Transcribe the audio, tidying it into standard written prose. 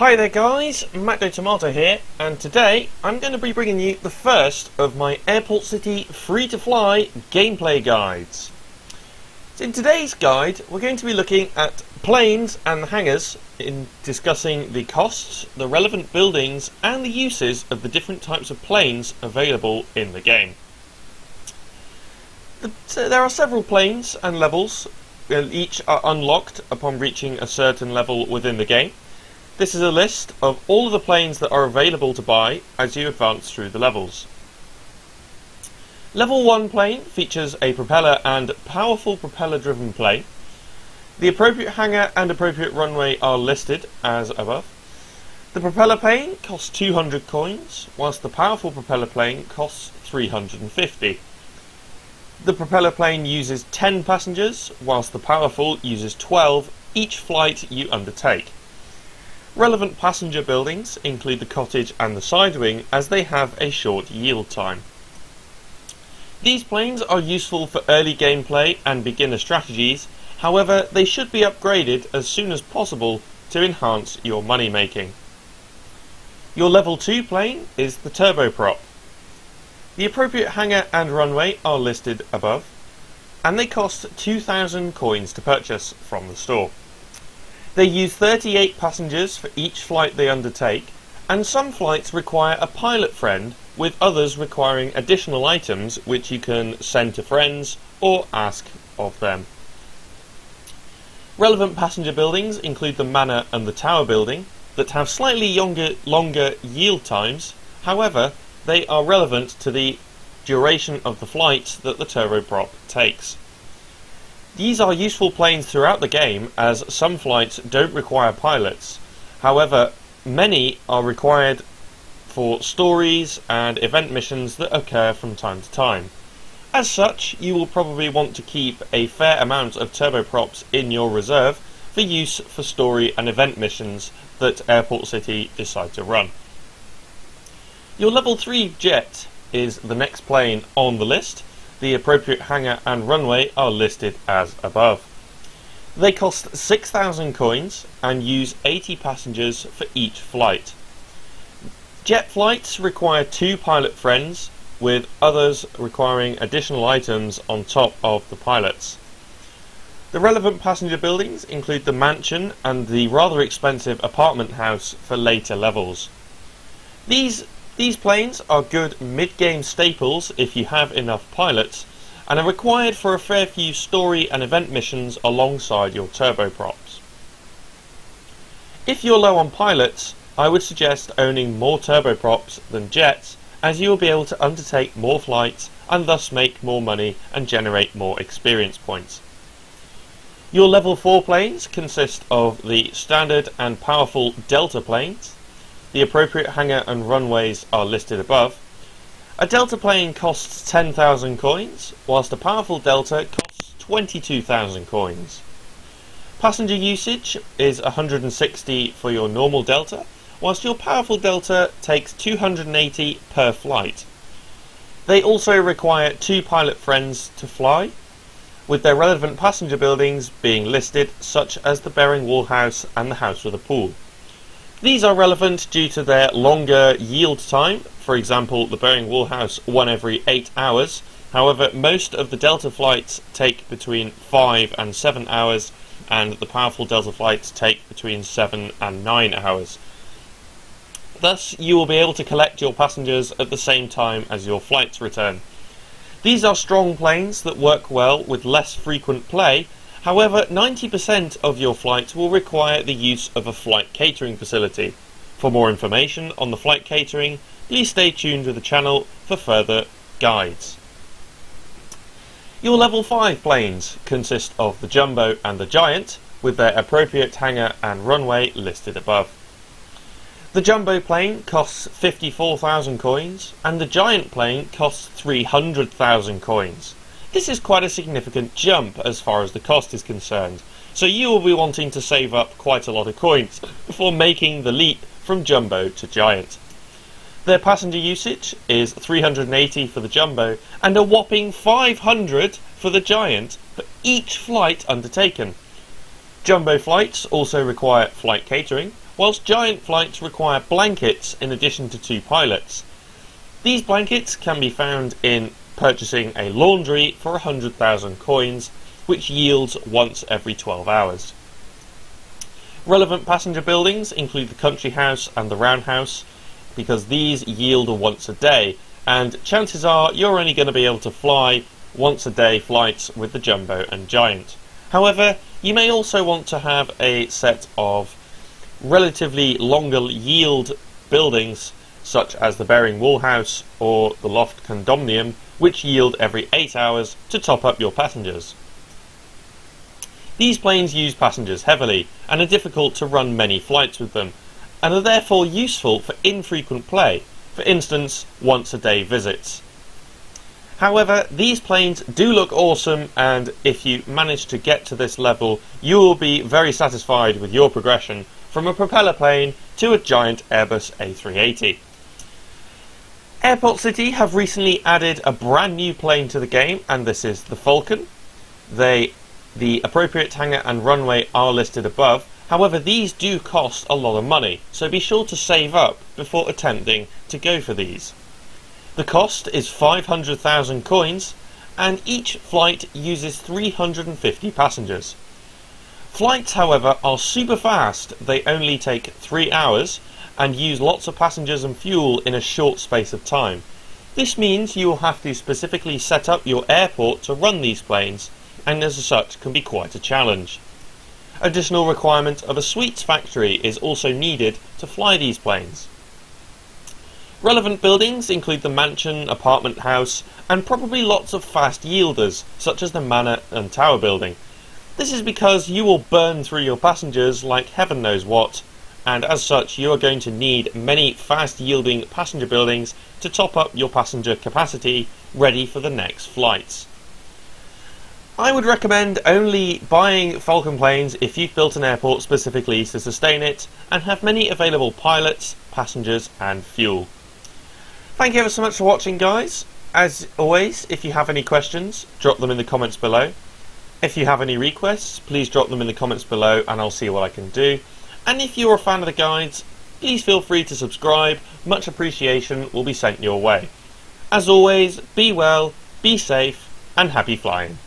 Hi there guys, MacDoTomato here, and today I'm going to be bringing you the first of my Airport City free-to-fly gameplay guides. So in today's guide we're going to be looking at planes and hangars, in discussing the costs, the relevant buildings and the uses of the different types of planes available in the game. There are several planes and levels, each are unlocked upon reaching a certain level within the game. This is a list of all of the planes that are available to buy as you advance through the levels. Level 1 plane features a propeller and powerful propeller driven plane. The appropriate hangar and appropriate runway are listed as above. The propeller plane costs 200 coins, whilst the powerful propeller plane costs 350. The propeller plane uses 10 passengers, whilst the powerful uses 12 each flight you undertake. Relevant passenger buildings include the cottage and the side wing, as they have a short yield time. These planes are useful for early gameplay and beginner strategies, however they should be upgraded as soon as possible to enhance your money making. Your level 2 plane is the Turboprop. The appropriate hangar and runway are listed above, and they cost 2,000 coins to purchase from the store. They use 38 passengers for each flight they undertake, and some flights require a pilot friend, with others requiring additional items which you can send to friends or ask of them. Relevant passenger buildings include the Manor and the Tower building, that have slightly longer yield times, however they are relevant to the duration of the flight that the turboprop takes. These are useful planes throughout the game, as some flights don't require pilots. However, many are required for stories and event missions that occur from time to time. As such, you will probably want to keep a fair amount of turboprops in your reserve for use for story and event missions that Airport City decide to run. Your level 3 jet is the next plane on the list. The appropriate hangar and runway are listed as above. They cost 6,000 coins and use 80 passengers for each flight. Jet flights require 2 pilot friends, with others requiring additional items on top of the pilots. The relevant passenger buildings include the mansion and the rather expensive apartment house for later levels. These planes are good mid-game staples if you have enough pilots, and are required for a fair few story and event missions alongside your turboprops. If you're low on pilots, I would suggest owning more turboprops than jets, as you will be able to undertake more flights and thus make more money and generate more experience points. Your level 4 planes consist of the standard and powerful Delta planes. The appropriate hangar and runways are listed above. A Delta plane costs 10,000 coins, whilst a powerful Delta costs 22,000 coins. Passenger usage is 160 for your normal Delta, whilst your powerful Delta takes 280 per flight. They also require 2 pilot friends to fly, with their relevant passenger buildings being listed, such as the Bearing Wall House and the House with a Pool. These are relevant due to their longer yield time. For example, the Bearing Wall House 1 every 8 hours. However, most of the Delta flights take between 5 and 7 hours, and the powerful Delta flights take between 7 and 9 hours. Thus, you will be able to collect your passengers at the same time as your flights return. These are strong planes that work well with less frequent play. However, 90% of your flights will require the use of a flight catering facility. For more information on the flight catering, please stay tuned with the channel for further guides. Your level 5 planes consist of the Jumbo and the Giant, with their appropriate hangar and runway listed above. The Jumbo plane costs 54,000 coins, and the Giant plane costs 300,000 coins. This is quite a significant jump as far as the cost is concerned, so you will be wanting to save up quite a lot of coins before making the leap from Jumbo to Giant. Their passenger usage is 380 for the Jumbo and a whopping 500 for the Giant for each flight undertaken. Jumbo flights also require flight catering, whilst giant flights require blankets in addition to 2 pilots. These blankets can be found in purchasing a laundry for 100,000 coins, which yields once every 12 hours. Relevant passenger buildings include the country house and the roundhouse, because these yield a once a day, and chances are you're only going to be able to fly once a day flights with the jumbo and giant. However, you may also want to have a set of relatively longer yield buildings, such as the bearing wall house or the loft condominium, which yield every 8 hours to top up your passengers. These planes use passengers heavily and are difficult to run many flights with them, and are therefore useful for infrequent play, for instance once a day visits. However, these planes do look awesome, and if you manage to get to this level, you will be very satisfied with your progression from a propeller plane to a giant Airbus A380. Airport City have recently added a brand new plane to the game, and this is the Falcon. The appropriate hangar and runway are listed above. However, these do cost a lot of money, so be sure to save up before attempting to go for these. The cost is 500,000 coins, and each flight uses 350 passengers. Flights, however, are super fast. They only take 3 hours and use lots of passengers and fuel in a short space of time. This means you will have to specifically set up your airport to run these planes, and as such can be quite a challenge. Additional requirement of a sweets factory is also needed to fly these planes. Relevant buildings include the mansion, apartment house, and probably lots of fast yielders, such as the manor and tower building. This is because you will burn through your passengers like heaven knows what, and as such you are going to need many fast yielding passenger buildings to top up your passenger capacity ready for the next flights. I would recommend only buying Falcon planes if you've built an airport specifically to sustain it and have many available pilots, passengers and fuel. Thank you ever so much for watching, guys. As always, if you have any questions, drop them in the comments below. If you have any requests, please drop them in the comments below and I'll see what I can do. And if you're a fan of the guides, please feel free to subscribe. Much appreciation will be sent your way. As always, be well, be safe and happy flying.